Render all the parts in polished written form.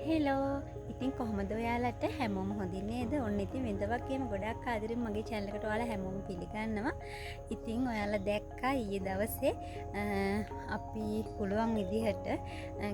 Hello ඉතින් කොහොමද ඔයාලට හැමෝම හොඳින් නේද? ඔන්න ඉතින් වෙනද වගේම ගොඩක් ආදරෙන් මගේ channel එකට ඔයාලා හැමෝම පිළිගන්නවා. ඉතින් ඔයාලා දැක්කා ඊයේ දවසේ අපි පුළුවන් විදිහට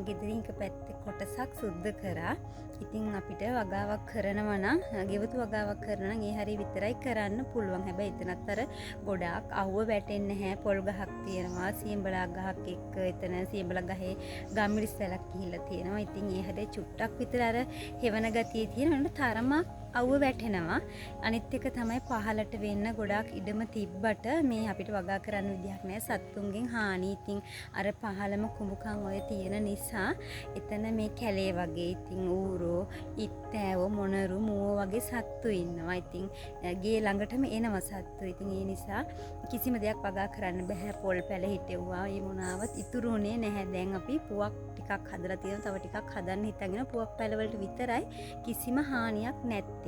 ගෙදරින් එක පැත්තේ කොටසක් සුද්ධ කරා. ඉතින් අපිට වගාවක් කරනවා නම් ගෙවතු වගාවක් කරනවා නම් ඒ හරිය විතරයි කරන්න පුළුවන්. හැබැයි එතනත් අර ගොඩාක් අවුව වැටෙන්නේ නැහැ. පොල් ගහක් තියෙනවා. සියඹලා ගහක් එක්ක එතන සියඹලා ගහේ ගම්මිරිස් වැලක් ගිහිල්ලා තියෙනවා. ඉතින් ඒ හැදේ චුට්ටක් විතර අර හෙවන ගතිය තියෙන තරමක් අවුව වැටෙනවා. අනිත් එක තමයි පහලට වෙන්න ගොඩාක් ඉඩම තිබ්බට මේ අපිට වගා කරන්න විදිහක් නැහැ. සත්තුන්ගෙන් හානි. ඉතින් අර පහලම කුඹුකන් ඔය තියෙන නිසා එතන මේ කැලේ වගේ ඉතින් ඌරෝ, ඉත්තෑවෝ, මොනරු, මුවෝ වගේ සත්තු ඉන්නවා. ඉතින් ගේ ළඟටම එනවා සත්තු. ඉතින් ඒ නිසා කිසිම දෙයක් වගා කරන්න බෑ. පොල් පැල හිටෙව්වා. ඒ මොනාවත් ඉතුරුනේ නැහැ. දැන් අපි පුවක් ටිකක් හදලා තියෙනවා. තව ටිකක් හදන්න හිතගෙන පුවක් පැල වලට විතරයි කිසිම හානියක් නැත්තේ.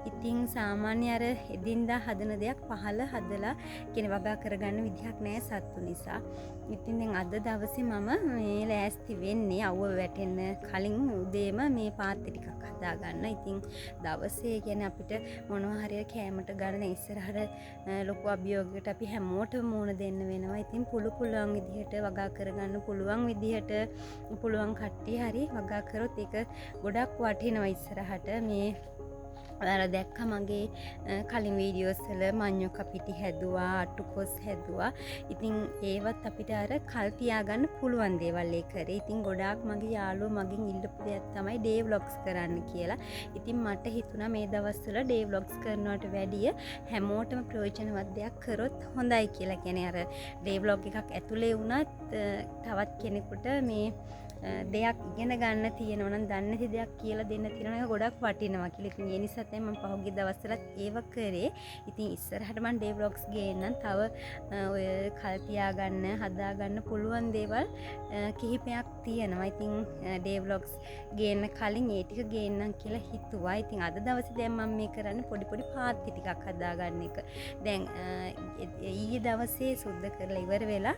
ඉතින් සාමාන්‍ය අර එදින්දා හදන දෙයක් පහල හදලා කියන වගා කරගන්න විදිහක් නැහැ සත්තු නිසා. ඉතින් දැන් අද දවසේ මම මේ ලෑස්ති වෙන්නේ අවුව වැටෙන්න කලින් උදේම මේ පාත්ති ටිකක් හදා ගන්න. ඉතින් දවසේ කියන්නේ අපිට මොනවා හරි කෑමට ගන්න ඉස්සරහට ලොකු අභියෝගයකට අපි හැමෝටම මුණ දෙන්න වෙනවා. ඉතින් පුළුවන් විදිහට වගා කරගන්න පුළුවන් විදිහට පුළුවන් කට්ටිය හරි වගා කරොත් ඒක ගොඩක් වටිනවා ඉස්සරහට. මේ ඔයාලා දැක්ක මගේ කලින් වීඩියෝස් වල මඤ්ඤොක්ක පිටි හැදුවා, අටුකොස් හැදුවා. ඉතින් ඒවත් අපිට අර කල් තියාගන්න පුළුවන් දේවල් ඒ කරේ. ඉතින් ගොඩාක් මගේ යාළුවෝ මගෙන් ඉල්ලපු දෙයක් තමයි ඩේ ව්ලොග්ස් කරන්න කියලා. ඉතින් මට හිතුණා මේ දවස්වල ඩේ ව්ලොග්ස් කරනවට වැඩිය හැමෝටම ප්‍රයෝජනවත් දෙයක් කරොත් හොඳයි කියලා. කියන්නේ අර ඩේ ව්ලොග් එකක් ඇතුලේ වුණත් තවත් කෙනෙකුට මේ දෙයක් ඉගෙන ගන්න තියෙනවා නම් දන්නේ නැති දෙයක් කියලා දෙන්න තියෙනවා නම් ගොඩක් වටිනවා කියලා. ඉතින් ඒ නිසා තමයි මම පහුගිය දවස්වලත් ඒව කරේ. ඉතින් ඉස්සරහට මම ඩේ ව්ලොග්ස් ගේන්නම්. තව ඔය කල් තියාගන්න, හදාගන්න පුළුවන් දේවල් කිහිපයක් තියෙනවා. ඉතින් ඩේ ව්ලොග්ස් ගේන්න කලින් ඒ ටික ගේන්නම් කියලා හිතුවා. ඉතින් අද දවසේ දැන් මම මේ කරන්නේ පොඩි පාත්ති ටිකක් හදාගන්න එක. දැන් ඊයේ දවසේ සුද්ධ කරලා ඉවර වෙලා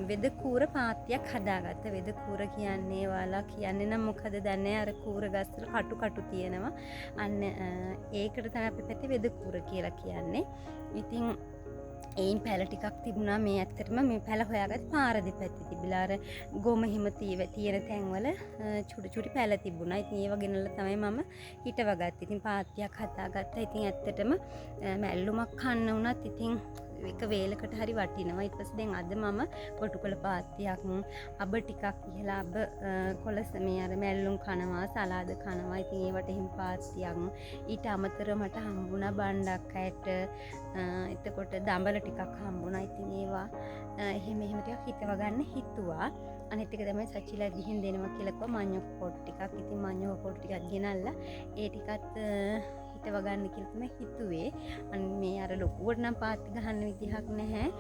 වෙද කූර පාත්තියක් හදාගත්තා. වෙද කූර කියන්නේ ඔයාලා කියන්නේ නම් මොකද දන්නේ? අර කූර ගස්වල කටු තියෙනවා. අන්න ඒකට තමයි අපි පැත්තේ වෙද කූර කියලා කියන්නේ. ඉතින් ඒන් පැල ටිකක් තිබුණා. මේ ඇත්තටම මේ පැල හොයාගත්ත පාර දෙපැත්තේ තිබිලා අර ගොම හිම තියෙන තැන්වල චුටි පැල තිබුණා. ඉතින් ඒව ගෙනල්ලා තමයි මම හිටවගත්තේ. ඉතින් පාත්තියක් හදාගත්තා. ඉතින් ඇත්තටම මැල්ලුමක් කන්න වුණත් ඉතින් එක වේලකට හරි වටිනවා. ඊට පස්සේ දැන් අද මම කොටුකොළ පාත්තියක්, අබ ටිකක් ඉහලා අබ කොළස මේ අර මැල්ලුම් කනවා, සලාද කනවා. ඉතින් ඒවට හිම් පාත්තියක්. ඊට අමතරව මට හම්බුණා බණ්ඩක් ඇට, එතකොට දඹල ටිකක් හම්බුණා. ඉතින් ඒවා එහෙම ටිකක් හිතව ගන්න හිතුවා. අනිත් එක තමයි සචිලා ගිහින් දෙනවා කියලා කිව්වා මඤ්ඤොක් පොට් ටිකක්. ඉතින් මඤ්ඤොක් පොට් ටිකක් ගෙනල්ලා ඒ ටිකත් හිතව ගන්න කියලා තමයි හිතුවේ. මේ අර ලොකුවට නම් පාත්ති ගහන්න විදිහක් නැහැ.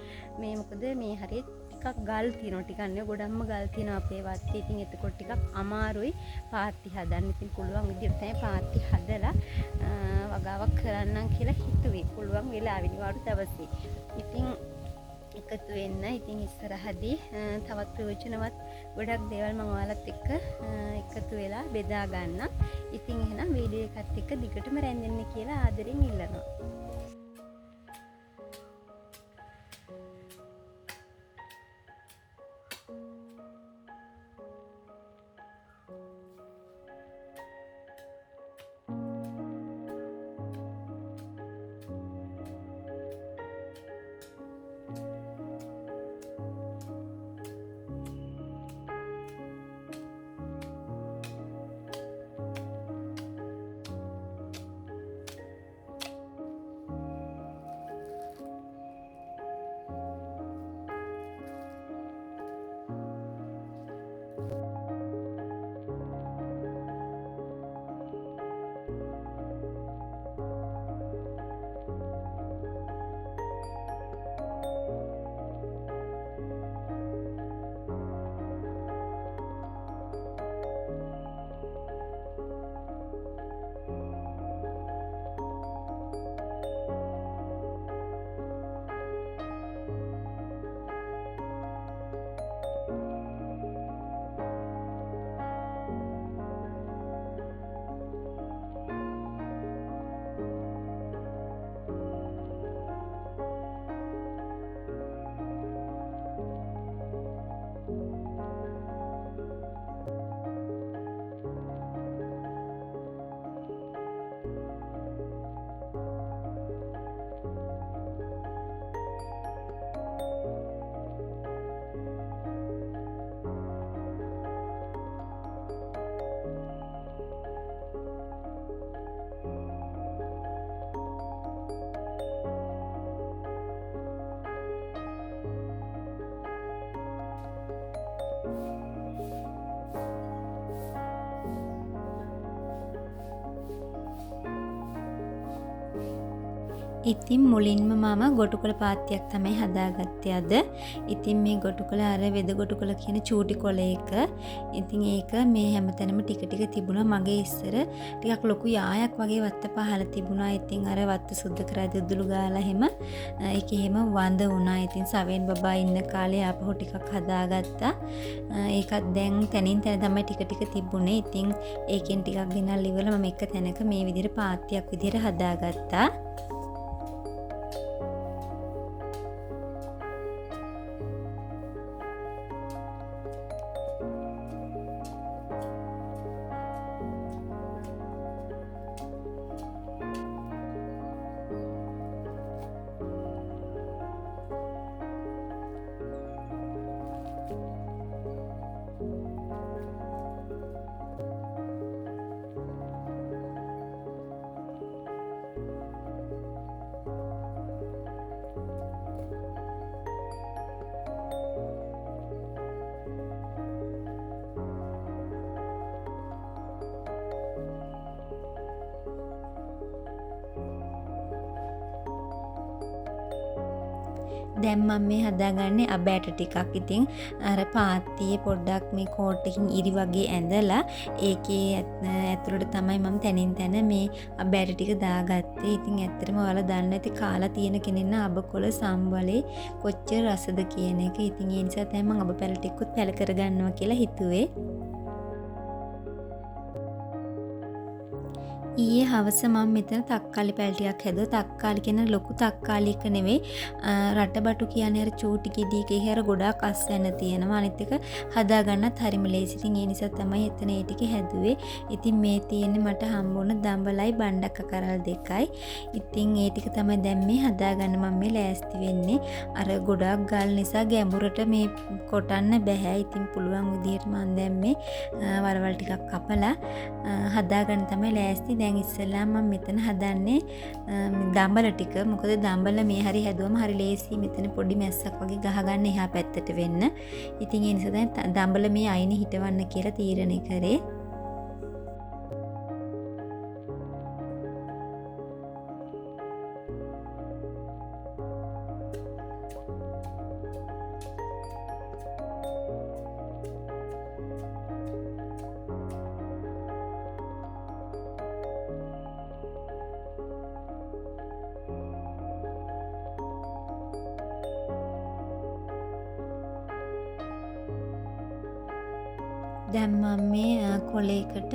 මේ මොකද මේ හරිය ටිකක් ගල් තියෙනවා. ටිකක් නේ ගොඩක්ම ගල් තියෙනවා අපේ වත්තේ. ඉතින් එතකොට ටිකක් අමාරුයි පාත්ති හදන්න. ඉතින් පුළුවන් විදිහට තමයි පාත්ති හදලා වගාවක් කරන්නම් කියලා හිතුවේ. පුළුවන් වෙලාවෙදි වාරු දවසේ. ඉතින් එකතු වෙන්න. ඉතින් ඉස්සරහදී තවත් ප්‍රයෝජනවත් ගොඩක් දේවල් මම ඔයාලත් එක්ක එකතු වෙලා බෙදා ගන්න. ඉතින් එහෙනම් වීඩියෝ එකත් එක්ක දිගටම රැඳෙන්න කියලා ආදරෙන් ඉල්ලනවා. ඉතින් මුලින්ම මම ගොටුකොළ පාත්තියක් තමයි හදාගත්තේ අද. ඉතින් මේ ගොටුකොළ අර වෙද ගොටුකොළ කියන චූටි කොළ එක. ඉතින් ඒක මේ හැමතැනම ටික ටික තිබුණා. මගේ ඉස්සර ටිකක් ලොකු යායක් වගේ වත්ත පහළ තිබුණා. ඉතින් අර වත්ත සුද්ධ කරලා දුදුළු ගාලා එහෙම ඒක එහෙම වඳ වුණා. ඉතින් සවෙන් බබා ඉන්න කාලේ ආපහු ටිකක් හදාගත්තා. ඒකත් දැන් තනින් තන තමයි ටික ටික තිබුණේ. ඉතින් ඒකෙන් ටිකක් ගෙනල්ලා ඉවරලා මම එක තැනක මේ විදිහට පාත්තියක් විදිහට හදාගත්තා. දැන් මම මේ හදාගන්නේ අබ ඇට ටිකක්. ඉතින් අර පාත්තියේ පොඩ්ඩක් මේ කෝට් එකකින් ඉරි වගේ ඇඳලා ඒකේ ඇතුළට තමයි මම තනින් තන මේ අබ ඇට ටික දාගත්තේ. ඉතින් ඇත්තටම ඔයාලා දන්න ඇති කාලා තියෙන කෙනෙක් නම් අබකොළ සම්බලේ කොච්චර රසද කියන එක. ඉතින් ඒ නිසා තමයි මම අබ පැල ටිකකුත් පැල කරගන්නවා කියලා හිතුවේ. ඊයේ හවස මම මෙතන තක්කාලි පැල් ටිකක් හැදුවා. තක්කාලි කියන ලොකු තක්කාලි එක නෙවෙයි. රටබටු කියන්නේ අර චූටි ගෙඩියක ඉහර ගොඩාක් අස්වැන්න තියෙනවා. අනිත් එක හදා ගන්නත් හරිම ලේසි. ඉතින් ඒ නිසා තමයි එතන ඒ ටික හැදුවේ. ඉතින් මේ තියෙන්නේ මට හම්බුණ දඹලයි බණ්ඩක්ක කරල් දෙකයි. ඉතින් ඒ ටික තමයි දැන් මේ හදාගන්න මම මේ ලෑස්ති වෙන්නේ. අර ගොඩාක් ගල් නිසා ගැඹුරට මේ කොටන්න බෑ. ඉතින් පුළුවන් විදිහට මම දැන් මේ වලවල් ටිකක් කපලා හදාගන්න තමයි ලෑස්ති. දැන් ඉස්සෙල්ලා මම මෙතන හදන්නේ දඹල ටික. මොකද දඹල මේ හරි හැදුවම හරි ලේසි. මෙතන පොඩි මැස්සක් වගේ ගහගන්න එහා පැත්තට වෙන්න. ඉතින් ඒ නිසා දැන් දඹල මේ අයිනේ හිටවන්න කියලා තීරණය කරේ. දැන් මම මේ කොලයකට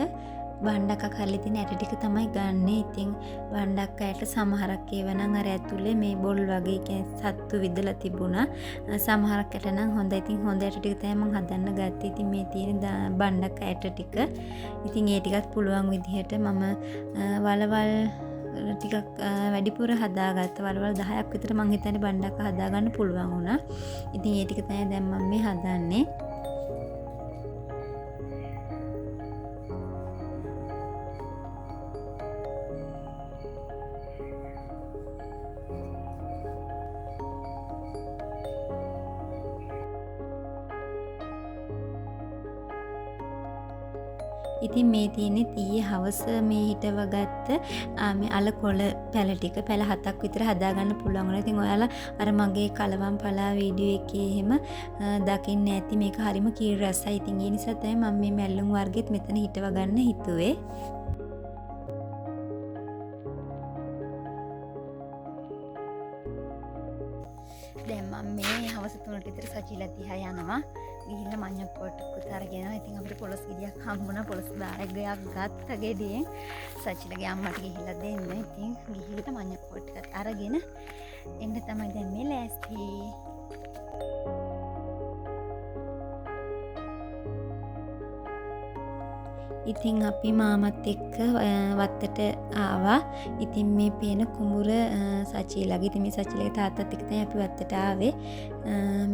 බණ්ඩක්ක කරලා තියෙන ඇට ටික තමයි ගන්නෙ. ඉතින් බණ්ඩක්ක ඇට සමහරක් ඒවා නම් අර ඇතුලේ මේ බොල් වගේ කියන්නේ සත්තු විදලා තිබුණා. සමහරක් ඇට නම් හොඳයි. ඉතින් හොඳ ඇට ටික තමයි මම හදන්න ගත්තේ. ඉතින් මේ තියෙන බණ්ඩක්ක ඇට ටික. ඉතින් ඒ ටිකත් පුළුවන් විදිහට මම වලවල් ටිකක් වැඩිපුර හදාගත්ත. වලවල් 10ක් විතර මම හිතන්නේ බණ්ඩක්ක හදාගන්න පුළුවන් වුණා. ඉතින් ඒ ටික තමයි දැන් මම මේ හදන්නේ. ඉතින් මේ තියෙන්නේ ඊයේ හවස මේ හිටවගත්ත මේ අල කොළ පැල ටික. පැල 7ක් විතර හදාගන්න පුළුවන් වුණා. ඉතින් ඔයාලා අර මගේ කලවම් පලා වීඩියෝ එකේ එහෙම දකින්න ඇති. මේක හරිම කීර් රසයි. ඉතින් ඒ නිසා තමයි මම මේ මැල්ලුම් වර්ගෙත් මෙතන හිටව ගන්න හිතුවේ. දැන් මම මේ හවස 3ට විතර සචිලා දිහා යනවා. ගිහිල්ලා මඤ්ඤක් පොට්ටකුත් අරගෙන යනවා. ඉතින් අපිට පොලොස් ගෙඩියක් හම්බුණා. පොලොස් බෑග් එකක් ගත්ත ගෙඩියෙන් සචිලගේ අම්මට ගිහිල්ලා දෙන්න. ඉතින් ගිහිල්ලා මඤ්ඤක් පොට්ටකත් අරගෙන එන්න තමයි දැන් මේ ලෑස්ති. ඉතින් අපි මාමත් එක්ක වත්තට ආවා. ඉතින් මේ පේන කුඹුර සචිලගේ. ඉතින් මේ සචිලගේ තාත්තත් එක්ක තමයි අපි වත්තට ආවේ.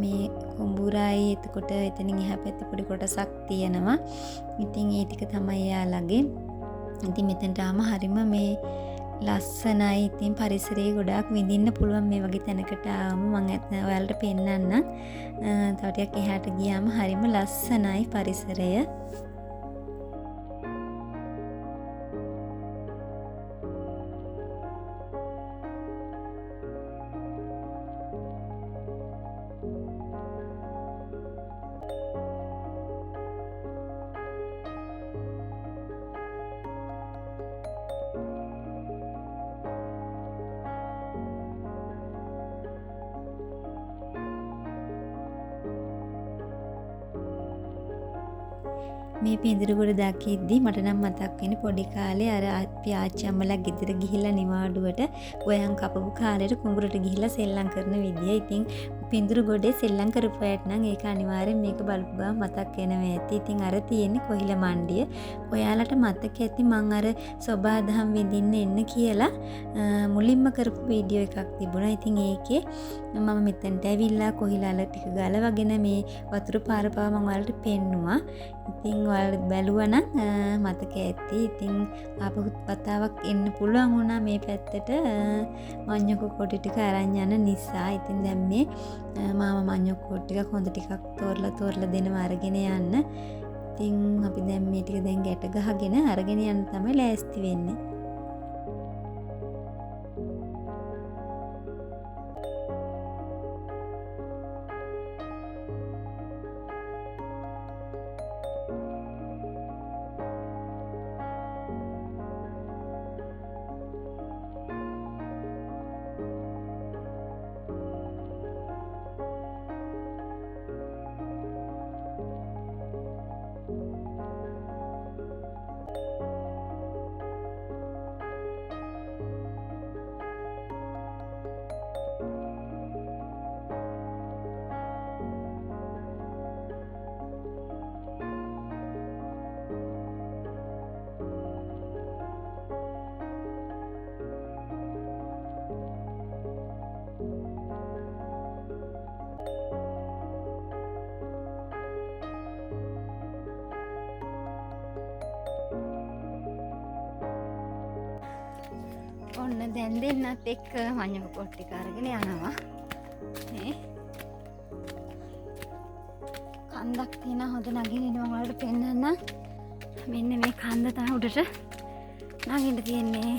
මේ කුඹුරයි එතකොට එතනින් එහා පැත්තේ පොඩි කොටසක් තියෙනවා. ඉතින් ඒ ටික තමයි යාළගේ. ඉතින් මෙතනට ආම හරිම මේ ලස්සනයි. ඉතින් පරිසරය ගොඩාක් විඳින්න පුළුවන් මේ වගේ තැනකට ආවම. මම ඔයාලට පෙන්නන්නම්. තව ටිකක් එහාට ගියාම හරිම ලස්සනයි පරිසරය. මේ පිඳුරුගොඩ දකිද්දි මට නම් මතක් වෙන්නේ පොඩි කාලේ අර අපි ආච්චි අම්මලා ගෙදර ගිහිල්ලා නිවාඩුවට ගොයන් කපපු කාලේට කුඹුරට ගිහිල්ලා සෙල්ලම් කරන විදිය. ඉතින් පිඳුරුගොඩේ සෙල්ලම් කරපු අයට නම් ඒක අනිවාර්යෙන් මේක බලපු ගමන් මතක් වෙනවා ඇති. ඉතින් අර තියෙන්නේ කොහිල මණ්ඩිය. ඔයාලට මතක ඇති මං අර සොබාදහම් විඳින්න එන්න කියලා මුලින්ම කරපු වීඩියෝ එකක් තිබුණා. ඉතින් ඒකේ මම මෙතනට ඇවිල්ලා කොහිලාල ටික ගලවගෙන මේ වතුර පාර පාව මම ඔයාලට පෙන්නුවා. ඉතින් ඔයාලා බැලුවා නම් මතක ඇති. ඉතින් ආපහු වතාවක් එන්න පුළුවන් වුණා මේ පැත්තට මඤ්ඤොක කොටි ටික අරන් යන නිසා. ඉතින් දැන් මේ මාම මඤ්ඤොක කොටි ටිකක් හොඳ ටිකක් තෝරලා දෙනවා අරගෙන යන්න. ඉතින් අපි දැන් මේ ටික දැන් ගැට ගහගෙන අරගෙන යන්න තමයි ලෑස්ති වෙන්නේ. ඔන්න දැන් දෙන්නත් එක්ක මඤ්ඤොක කොටි ටික අරගෙන යනවා. මේ කන්දක් තියෙන හොඳ නගින්න මම වලට පෙන්නන්න. මෙන්න මේ කන්ද තමයි උඩට නගින්න තියෙන්නේ.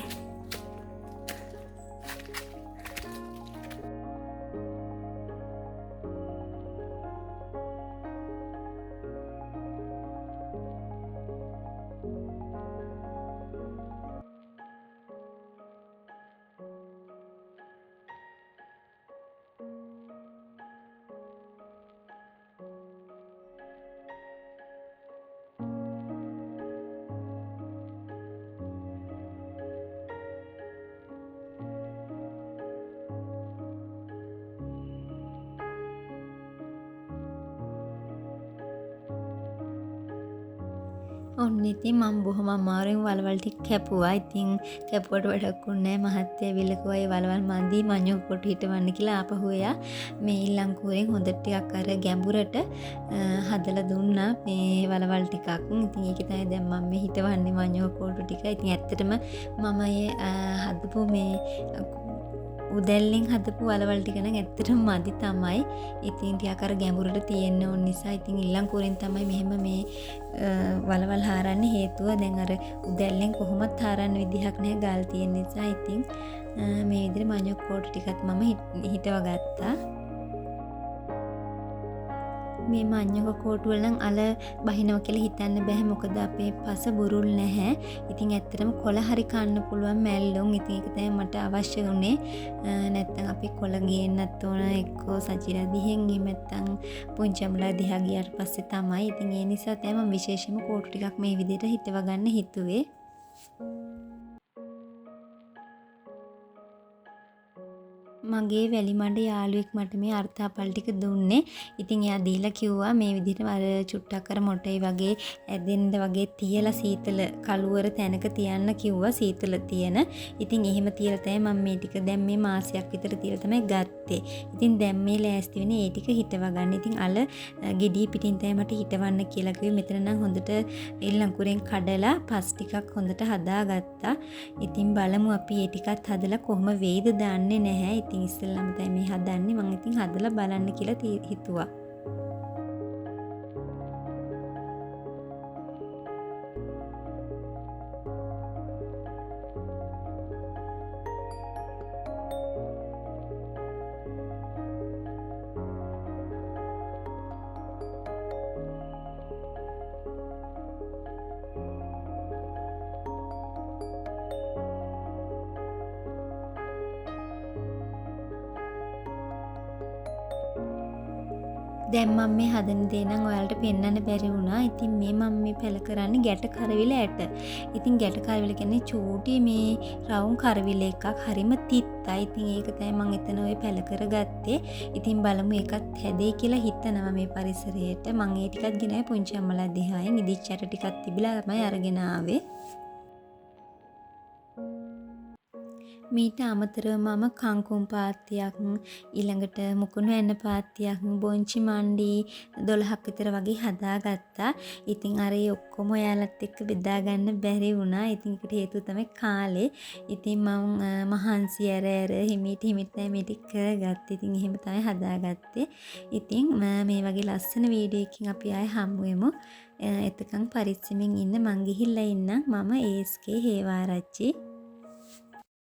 ඔන්න ඉතින් මම බොහොම අමාරුවෙන් වලවල් ටික කැපුවා. ඉතින් කැපුවට වැඩක් වුණේ නැහැ. මහත්තයා ඇවිල්ලා කිව්වා ඒ වලවල් මදි මඤ්ඤොක කොට හිටවන්න කියලා. ආපහු එයා මේ ඊළංකුවෙන් හොඳ ටිකක් අර ගැඹුරට හදලා දුන්නා මේ වලවල් ටිකක්. ඉතින් ඒකේ තමයි දැන් මම මේ හිටවන්නේ මඤ්ඤොක කොට ටික. ඉතින් ඇත්තටම මම හදපු මේ උදැල්ලෙන් හදපු වලවල් ටික නම් ඇත්තටම මදි තමයි. ඉතින් ටිකක් අර ගැඹුරට තියෙන්න ඕන නිසා ඉතින් ඊළංකුවෙන් තමයි මෙහෙම මේ වලවල් හාරන්නේ. හේතුව දැන් අර උදැල්ලෙන් කොහොමත් හාරන්න විදිහක් නැහැ ගල් තියෙන නිසා. ඉතින් මේ විදිහට මඤ්ඤොක කොට ටිකත් මම හිටව ගත්තා. මේ මඤ්ඤොක කෝටු වල නම් අල බහිනවා කියලා හිතන්න බෑ. මොකද අපේ පස බුරුල් නැහැ. ඉතින් ඇත්තටම කොළ හරි කන්න පුළුවන් මැල්ලුම්. ඉතින් ඒක තමයි මට අවශ්‍ය වුණේ. නැත්තම් අපි කොළ ගේන්නත් ඕන එක්කෝ සජිරා දිහෙන් එහෙම නැත්තම් පුංචම්ලා දිහා ගියාට පස්සේ තමයි. ඉතින් ඒ නිසා තමයි මම විශේෂයෙන්ම කෝටු ටිකක් මේ විදිහට හිටව ගන්න හිතුවේ. මගේ වැලිමඩ යාළුවෙක් මට මේ අර්ථාපල් ටික දුන්නේ. ඉතින් එයා දීලා කිව්වා මේ විදිහට අර චුට්ටක් අර මොටේ වගේ ඇදෙන්න වගේ තියලා සීතල කළුවර තැනක තියන්න කිව්වා සීතල තියෙන. ඉතින් එහෙම තියලා තමයි මම මේ ටික දැන් මේ මාසයක් විතර තියලා තමයි ගත්තේ. ඉතින් දැන් මේ ලෑස්ති වෙන්නේ ඒ ටික හිටව ගන්න. ඉතින් අල ගෙඩි පිටින් තමයි මට හිටවන්න කියලා කිව්වේ. මෙතන නම් හොඳට ඊළඟුරෙන් කඩලා පස් ටිකක් හොඳට හදාගත්තා. ඉතින් බලමු අපි ඒ ටිකත් හදලා කොහොම වෙයිද දන්නේ නැහැ. ඉතින් ඉස්සෙල්ලාම තමයි මේ හදන්නේ. මම ඉතින් හදලා බලන්න කියලා හිතුවා. දැන් මම මේ හදන දේ නම් ඔයාලට පෙන්වන්න බැරි වුණා. ඉතින් මම මේ පැල කරන්නේ ගැට කරවිල ඇට. ඉතින් ගැට කරවිල කියන්නේ චූටි මේ රවුම් කරවිල එකක්. හරිම තිත්තයි. ඉතින් ඒක තමයි මම එතන ඔය පැල කරගත්තේ. ඉතින් බලමු ඒකත් හැදෙයි කියලා හිතනවා මේ පරිසරයට. මම ඒ ටිකත් ගෙනාවේ පුංචි අම්මලා දිහායෙන්. ඉදිච්ච ඇට ටිකක් තිබිලා තමයි අරගෙන ආවේ. මීට අමතරව මම කංකුම් පාත්තියක් ඊළඟට මුකුණු ඇන්න පාත්තියක් බොංචි මණ්ඩි 12ක් විතර වගේ හදාගත්තා. ඉතින් අර ඒ ඔක්කොම ඔයාලත් එක්ක බෙදා ගන්න බැරි වුණා. ඉතින් ඒකට හේතුව තමයි කාලේ. ඉතින් මම මහන්සි ඇර හිමීට මේ ටික කරගත්තේ. ඉතින් එහෙම තමයි හදාගත්තේ. ඉතින් මේ වගේ ලස්සන වීඩියෝ එකකින් අපි ආයෙ හමු වෙමු. එතකන් පරිස්සමින් ඉන්න. මං ගිහිල්ලා ඉන්නම්. මම ASK හේවාරච්චි.